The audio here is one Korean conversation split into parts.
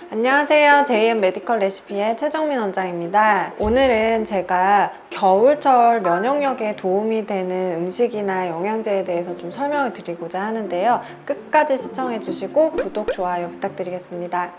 안녕하세요. JM 메디컬 레시피의 최정민 원장입니다. 오늘은 제가 겨울철 면역력에 도움이 되는 음식이나 영양제에 대해서 좀 설명을 드리고자 하는데요. 끝까지 시청해 주시고 구독, 좋아요 부탁드리겠습니다.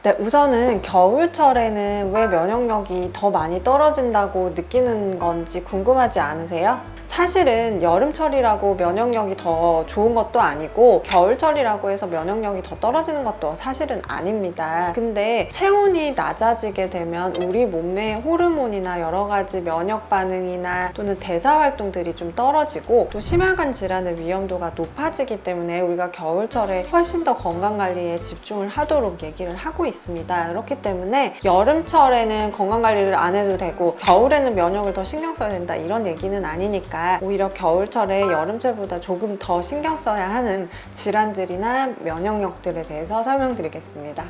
네, 우선은 겨울철에는 왜 면역력이 더 많이 떨어진다고 느끼는 건지 궁금하지 않으세요? 사실은 여름철이라고 면역력이 더 좋은 것도 아니고 겨울철이라고 해서 면역력이 더 떨어지는 것도 사실은 아닙니다. 근데 체온이 낮아지게 되면 우리 몸의 호르몬이나 여러 가지 면역 반응이나 또는 대사 활동들이 좀 떨어지고 또 심혈관 질환의 위험도가 높아지기 때문에 우리가 겨울철에 훨씬 더 건강 관리에 집중을 하도록 얘기를 하고 있습니다. 그렇기 때문에 여름철에는 건강 관리를 안 해도 되고 겨울에는 면역을 더 신경 써야 된다 이런 얘기는 아니니까 오히려 겨울철에 여름철보다 조금 더 신경 써야 하는 질환들이나 면역력들에 대해서 설명드리겠습니다.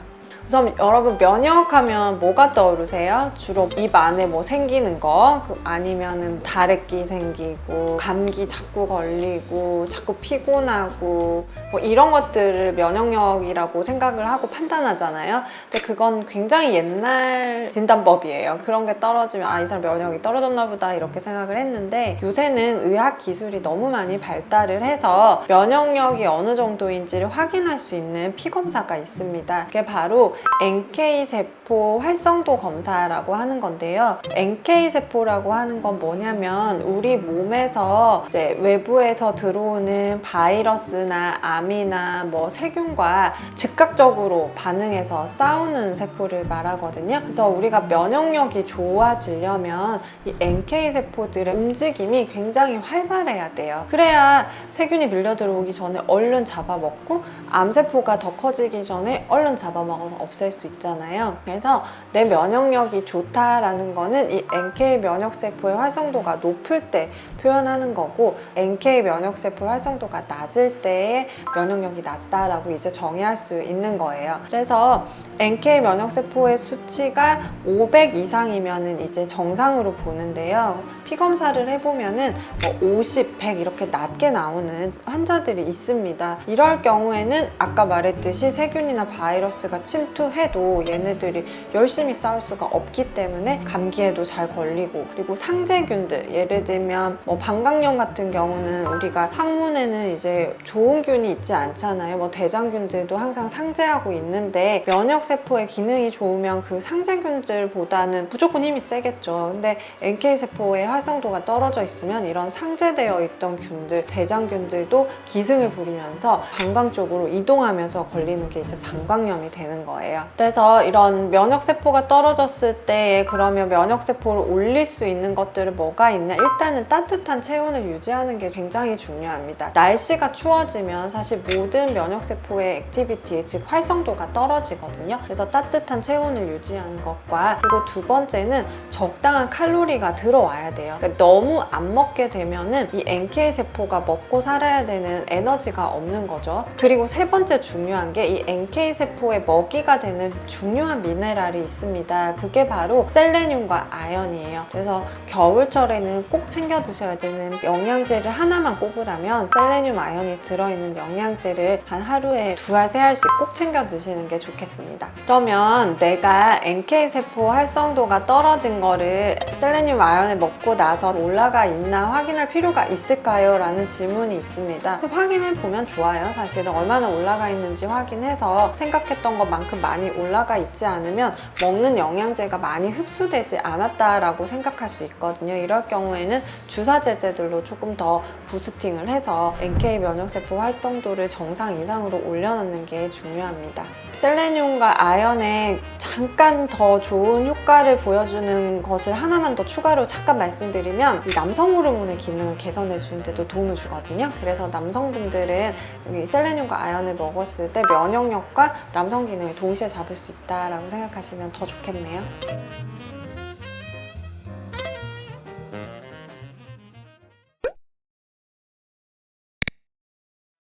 우선 여러분 면역하면 뭐가 떠오르세요? 주로 입 안에 뭐 생기는 거 아니면은 다래끼 생기고 감기 자꾸 걸리고 자꾸 피곤하고 뭐 이런 것들을 면역력이라고 생각을 하고 판단하잖아요. 근데 그건 굉장히 옛날 진단법이에요. 그런 게 떨어지면 이 사람 면역이 떨어졌나 보다 이렇게 생각을 했는데 요새는 의학 기술이 너무 많이 발달을 해서 면역력이 어느 정도인지를 확인할 수 있는 피검사가 있습니다. 그게 바로 NK세포 활성도 검사라고 하는 건데요. NK세포라고 하는 건 뭐냐면 우리 몸에서 이제 외부에서 들어오는 바이러스나 암이나 뭐 세균과 즉각적으로 반응해서 싸우는 세포를 말하거든요. 그래서 우리가 면역력이 좋아지려면 이 NK세포들의 움직임이 굉장히 활발해야 돼요. 그래야 세균이 밀려 들어오기 전에 얼른 잡아먹고 암세포가 더 커지기 전에 얼른 잡아먹어서 없앨 수 있잖아요. 그래서 내 면역력이 좋다라는 거는 이 NK 면역세포의 활성도가 높을 때 표현하는 거고 NK 면역세포의 활성도가 낮을 때의 면역력이 낮다라고 이제 정의할 수 있는 거예요. 그래서 NK 면역세포의 수치가 500 이상이면은 이제 정상으로 보는데요. 피검사를 해보면은 50, 100 이렇게 낮게 나오는 환자들이 있습니다. 이럴 경우에는 아까 말했듯이 세균이나 바이러스가 침투해도 얘네들이 열심히 싸울 수가 없기 때문에 감기에도 잘 걸리고, 그리고 상재균들, 예를 들면 방광염 같은 경우는 우리가 항문에는 이제 좋은 균이 있지 않잖아요. 대장균들도 항상 상재하고 있는데 면역세포의 기능이 좋으면 그 상재균들보다는 무조건 힘이 세겠죠. 근데 NK세포의 활성도가 떨어져 있으면 이런 상재되어 있던 균들, 대장균들도 기승을 부리면서 방광 쪽으로 이동하면서 걸리는 게 이제 방광염이 되는 거예요. 그래서 이런 면역세포가 떨어졌을 때 그러면 면역세포를 올릴 수 있는 것들은 뭐가 있나? 일단은 따뜻한 체온을 유지하는 게 굉장히 중요합니다. 날씨가 추워지면 사실 모든 면역세포의 액티비티, 즉 활성도가 떨어지거든요. 그래서 따뜻한 체온을 유지하는 것과, 그리고 두 번째는 적당한 칼로리가 들어와야 돼요. 그러니까 너무 안 먹게 되면은 이 NK세포가 먹고 살아야 되는 에너지가 없는 거죠. 그리고 세 번째 중요한 게 이 NK세포의 먹이가 되는 중요한 미네랄이 있습니다. 그게 바로 셀레늄과 아연이에요. 그래서 겨울철에는 꼭 챙겨 드셔야 되는 영양제를 하나만 꼽으라면 셀레늄, 아연이 들어있는 영양제를 한 하루에 2알, 3알씩 꼭 챙겨 드시는 게 좋겠습니다. 그러면 내가 NK세포 활성도가 떨어진 거를 셀레늄, 아연을 먹고 나서 올라가 있나 확인할 필요가 있을까요? 라는 질문이 있습니다. 확인해 보면 좋아요. 사실은 얼마나 올라가 있는지 확인해서 생각했던 것만큼 많이 올라가 있지 않으면 먹는 영양제가 많이 흡수되지 않았다라고 생각할 수 있거든요. 이럴 경우에는 주사 제제들로 조금 더 부스팅을 해서 NK 면역세포 활동도를 정상 이상으로 올려놓는 게 중요합니다. 셀레늄과 아연에 잠깐 더 좋은 효과를 보여주는 것을 하나만 더 추가로 잠깐 말씀드리면 이 남성 호르몬의 기능을 개선해 주는데도 도움을 주거든요. 그래서 남성분들은 이 셀레늄과 아연을 먹었을 때 면역력과 남성 기능을 동시에 잡을 수 있다라고 생각하시면 더 좋겠네요.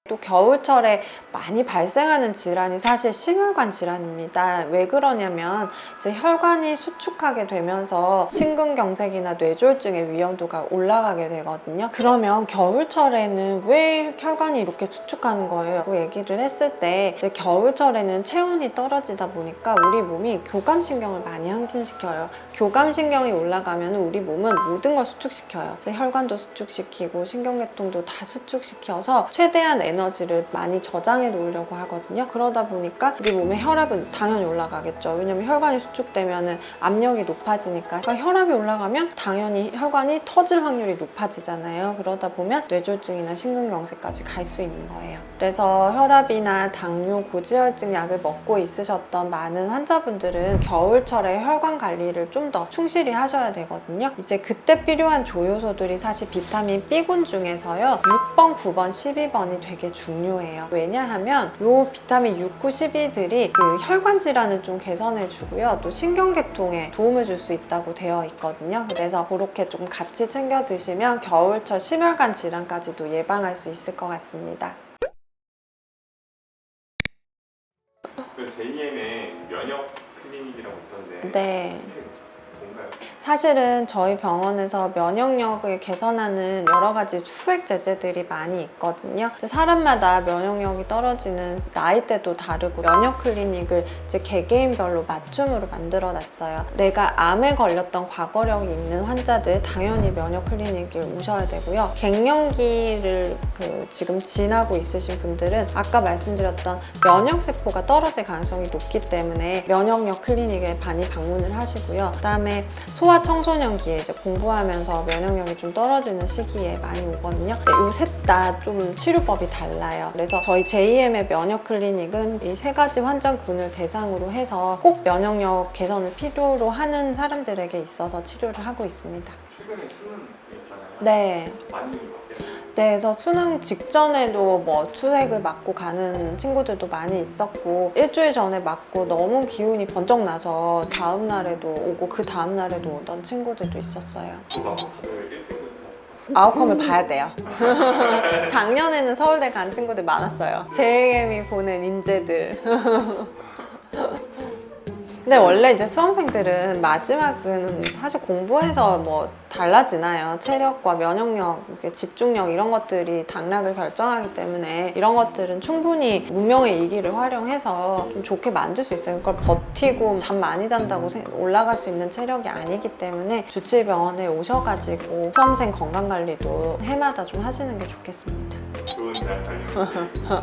또 겨울철에 많이 발생하는 질환이 사실 심혈관 질환입니다. 왜 그러냐면 이제 혈관이 수축하게 되면서 심근경색이나 뇌졸중의 위험도가 올라가게 되거든요. 그러면 겨울철에는 왜 혈관이 이렇게 수축하는 거예요? 그 얘기를 했을 때 이제 겨울철에는 체온이 떨어지다 보니까 우리 몸이 교감신경을 많이 항진시켜요. 교감신경이 올라가면 우리 몸은 모든 걸 수축시켜요. 그래서 혈관도 수축시키고 신경계통도 다 수축시켜서 최대한 에너지를 많이 저장해 놓으려고 하거든요. 그러다 보니까 우리 몸의 혈압은 당연히 올라가겠죠. 왜냐면 혈관이 수축되면 압력이 높아지니까. 그러니까 혈압이 올라가면 당연히 혈관이 터질 확률이 높아지잖아요. 그러다 보면 뇌졸중이나 심근경색까지 갈 수 있는 거예요. 그래서 혈압이나 당뇨, 고지혈증 약을 먹고 있으셨던 많은 환자분들은 겨울철에 혈관 관리를 좀 더 충실히 하셔야 되거든요. 이제 그때 필요한 조효소들이 사실 비타민 B군 중에서요 6번, 9번, 12번이 되게 중요해요. 왜냐하면 요 비타민 6, 9, 12들이 그 혈관 질환을 좀 개선해 주고요, 또 신경계통에 도움을 줄 수 있다고 되어 있거든요. 그래서 그렇게 좀 같이 챙겨 드시면 겨울철 심혈관 질환까지도 예방할 수 있을 것 같습니다. 그 JM의 면역 클리닉이라고 있던데 네. 뭔가요? 사실은 저희 병원에서 면역력을 개선하는 여러 가지 수액 제제들이 많이 있거든요. 사람마다 면역력이 떨어지는 나이대도 다르고 면역 클리닉을 이제 개개인별로 맞춤으로 만들어 놨어요. 내가 암에 걸렸던 과거력이 있는 환자들 당연히 면역 클리닉을 오셔야 되고요. 갱년기를 지금 지나고 있으신 분들은 아까 말씀드렸던 면역세포가 떨어질 가능성이 높기 때문에 면역력 클리닉에 많이 방문을 하시고요. 그다음에 소아청소년기에 이제 공부하면서 면역력이 좀 떨어지는 시기에 많이 오거든요. 이 셋 다 좀 치료법이 달라요. 그래서 저희 JM의 면역 클리닉은 이 세 가지 환자군을 대상으로 해서 꼭 면역력 개선을 필요로 하는 사람들에게 있어서 치료를 하고 있습니다. 최근에 수능이었잖아요. 네. 많이 바뀌었어요. 네, 그래서 수능 직전에도 뭐 수액을 맞고 가는 친구들도 많이 있었고, 일주일 전에 맞고 너무 기운이 번쩍 나서 다음 날에도 오고 그 다음 날에도 오던 친구들도 있었어요. 또 막 다들 1등급 아웃컴을 봐야 돼요. 작년에는 서울대 간 친구들 많았어요. JM이 보는 인재들. 근데 원래 이제 수험생들은 마지막은 사실 공부해서 뭐 달라지나요? 체력과 면역력, 집중력 이런 것들이 당락을 결정하기 때문에 이런 것들은 충분히 문명의 일기를 활용해서 좀 좋게 만들 수 있어요. 그걸 버티고 잠 많이 잔다고 올라갈 수 있는 체력이 아니기 때문에 주치의병원에 오셔가지고 수험생 건강관리도 해마다 좀 하시는 게 좋겠습니다. 좋은 대학 가려면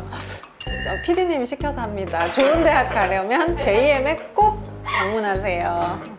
PD님이 시켜서 합니다. 좋은 대학 가려면 JM에 꼭 방문하세요.